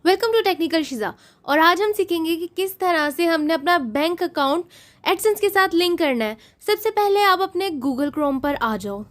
Welcome to technical शिजा। और आज हम सीखेंगे कि किस तरह से हमने अपना बैंक अकाउंट एडसेंस के साथ लिंक करना है। सबसे पहले आप अपने गूगल क्रोम पर आ जाओ,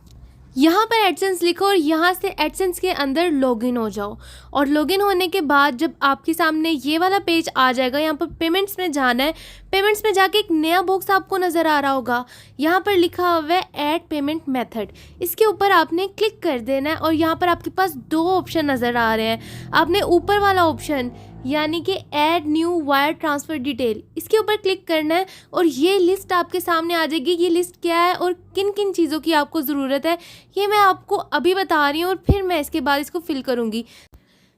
यहाँ पर एडसेंस लिखो और यहाँ से एडसेंस के अंदर लॉगिन हो जाओ। और लॉगिन होने के बाद जब आपके सामने ये वाला पेज आ जाएगा, यहाँ पर पेमेंट्स में जाना है। पेमेंट्स में जाके एक नया बॉक्स आपको नज़र आ रहा होगा, यहाँ पर लिखा हुआ है ऐड पेमेंट मेथड। इसके ऊपर आपने क्लिक कर देना है और यहाँ पर आपके पास दो ऑप्शन नज़र आ रहे हैं। आपने ऊपर वाला ऑप्शन यानी कि add new wire transfer detail, इसके ऊपर क्लिक करना है और ये लिस्ट आपके सामने आ जाएगी। ये लिस्ट क्या है और किन किन चीज़ों की आपको ज़रूरत है ये मैं आपको अभी बता रही हूँ और फिर मैं इसके बाद इसको फिल करूँगी।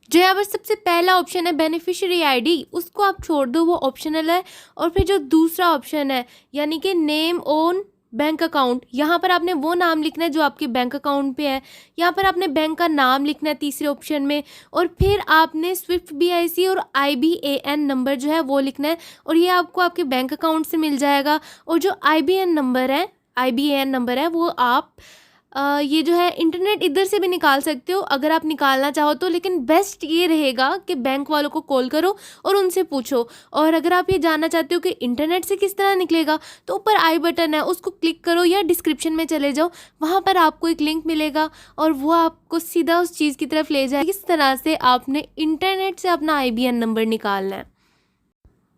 जो यहाँ पर सबसे पहला ऑप्शन है बेनिफिशियरी आईडी, उसको आप छोड़ दो, वो ऑप्शनल है। और फिर जो दूसरा ऑप्शन है यानी कि नेम ऑन बैंक अकाउंट, यहाँ पर आपने वो नाम लिखना है जो आपके बैंक अकाउंट पे है। यहाँ पर आपने बैंक का नाम लिखना है तीसरे ऑप्शन में, और फिर आपने स्विफ्ट BIC और IBAN नंबर जो है वो लिखना है और ये आपको आपके बैंक अकाउंट से मिल जाएगा। और जो IBAN नंबर है वो आप ये जो है इंटरनेट इधर से भी निकाल सकते हो अगर आप निकालना चाहो तो, लेकिन बेस्ट ये रहेगा कि बैंक वालों को कॉल करो और उनसे पूछो। और अगर आप ये जानना चाहते हो कि इंटरनेट से किस तरह निकलेगा तो ऊपर आई बटन है, उसको क्लिक करो या डिस्क्रिप्शन में चले जाओ, वहाँ पर आपको एक लिंक मिलेगा और वो आपको सीधा उस चीज़ की तरफ ले जाएगा किस तरह से आपने इंटरनेट से अपना IBAN नंबर निकालना है।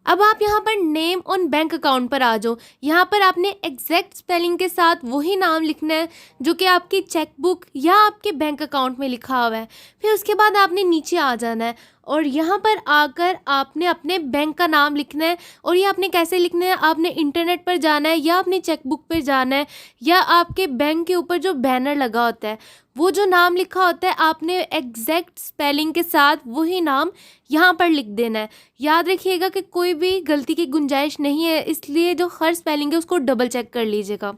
अब आप यहाँ पर नेम ऑन बैंक अकाउंट पर आ जाओ। यहाँ पर आपने एग्जैक्ट स्पेलिंग के साथ वही नाम लिखना है जो कि आपकी चेकबुक या आपके बैंक अकाउंट में लिखा हुआ है। फिर उसके बाद आपने नीचे आ जाना है और यहाँ पर आकर आपने अपने बैंक का नाम लिखना है। और ये आपने कैसे लिखना है, आपने इंटरनेट पर जाना है या अपनी चेकबुक पर जाना है या आपके बैंक के ऊपर जो बैनर लगा होता है वो जो नाम लिखा होता है आपने एग्जैक्ट स्पेलिंग के साथ वही नाम यहाँ पर लिख देना है। याद रखिएगा कि कोई भी गलती की गुंजाइश नहीं है, इसलिए जो हर स्पेलिंग है उसको डबल चेक कर लीजिएगा।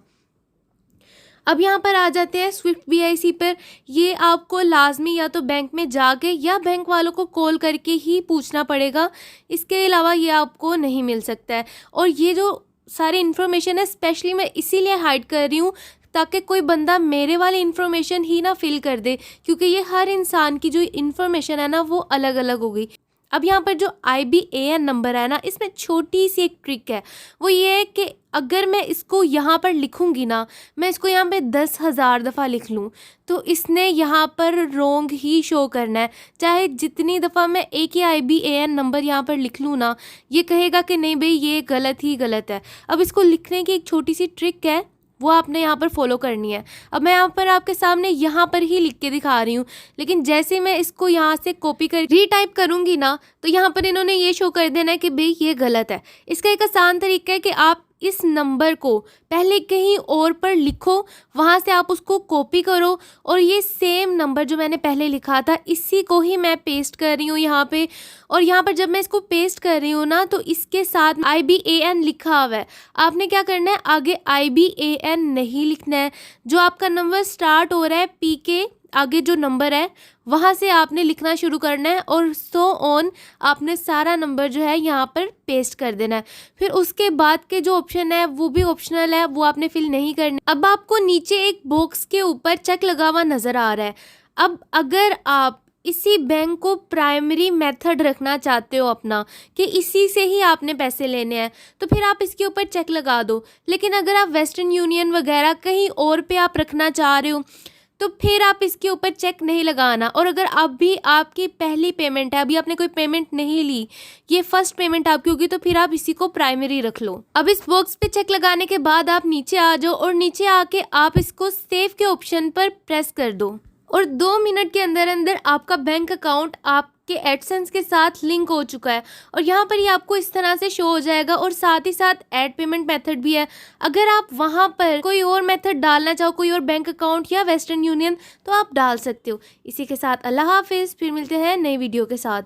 अब यहाँ पर आ जाते हैं स्विफ्ट BIC पर। ये आपको लाजमी या तो बैंक में जाके या बैंक वालों को कॉल करके ही पूछना पड़ेगा, इसके अलावा ये आपको नहीं मिल सकता है। और ये जो सारी इन्फॉर्मेशन है स्पेशली मैं इसीलिए हाइड कर रही हूँ ताकि कोई बंदा मेरे वाली इन्फॉर्मेशन ही ना फिल कर दे, क्योंकि ये हर इंसान की जो इन्फॉर्मेशन है ना वो अलग अलग होगी। अब यहाँ पर जो IBAN नंबर है ना, इसमें छोटी सी एक ट्रिक है, वो ये है कि अगर मैं इसको यहाँ पर लिखूँगी ना, मैं इसको यहाँ पे 10,000 दफ़ा लिख लूँ तो इसने यहाँ पर रोंग ही शो करना है। चाहे जितनी दफ़ा मैं एक ही IBAN नंबर यहाँ पर लिख लूँ ना, ये कहेगा कि नहीं भाई ये गलत ही गलत है। अब इसको लिखने की एक छोटी सी ट्रिक है, वो आपने यहाँ पर फॉलो करनी है। अब मैं यहाँ पर आपके सामने यहाँ पर ही लिख के दिखा रही हूँ, लेकिन जैसे मैं इसको यहाँ से कॉपी कर रीटाइप करूँगी ना तो यहाँ पर इन्होंने ये शो कर देना है कि भाई ये गलत है। इसका एक आसान तरीका है कि आप इस नंबर को पहले कहीं और पर लिखो, वहाँ से आप उसको कॉपी करो और ये सेम नंबर जो मैंने पहले लिखा था इसी को ही मैं पेस्ट कर रही हूँ यहाँ पे। और यहाँ पर जब मैं इसको पेस्ट कर रही हूँ ना तो इसके साथ IBAN लिखा हुआ है। आपने क्या करना है, आगे IBAN नहीं लिखना है। जो आपका नंबर स्टार्ट हो रहा है P के आगे जो नंबर है वहाँ से आपने लिखना शुरू करना है और सो ऑन आपने सारा नंबर जो है यहाँ पर पेस्ट कर देना है। फिर उसके बाद के जो ऑप्शन है वो भी ऑप्शनल है, वो आपने फिल नहीं करना। अब आपको नीचे एक बॉक्स के ऊपर चेक लगा हुआ नज़र आ रहा है। अब अगर आप इसी बैंक को प्राइमरी मेथड रखना चाहते हो अपना, कि इसी से ही आपने पैसे लेने हैं, तो फिर आप इसके ऊपर चेक लगा दो। लेकिन अगर आप वेस्टर्न यूनियन वगैरह कहीं और पे आप रखना चाह रहे हो तो फिर आप इसके ऊपर चेक नहीं लगाना। और अगर अभी आपकी पहली पेमेंट है, अभी आपने कोई पेमेंट नहीं ली, ये फर्स्ट पेमेंट आपकी होगी, तो फिर आप इसी को प्राइमरी रख लो। अब इस बॉक्स पे चेक लगाने के बाद आप नीचे आ जाओ और नीचे आके आप इसको सेव के ऑप्शन पर प्रेस कर दो और 2 मिनट के अंदर अंदर आपका बैंक अकाउंट आपके एडसेंस के साथ लिंक हो चुका है। और यहाँ पर ये आपको इस तरह से शो हो जाएगा और साथ ही साथ ऐड पेमेंट मेथड भी है। अगर आप वहाँ पर कोई और मेथड डालना चाहो, कोई और बैंक अकाउंट या वेस्टर्न यूनियन, तो आप डाल सकते हो। इसी के साथ अल्लाह हाफिज़, फिर मिलते हैं नई वीडियो के साथ।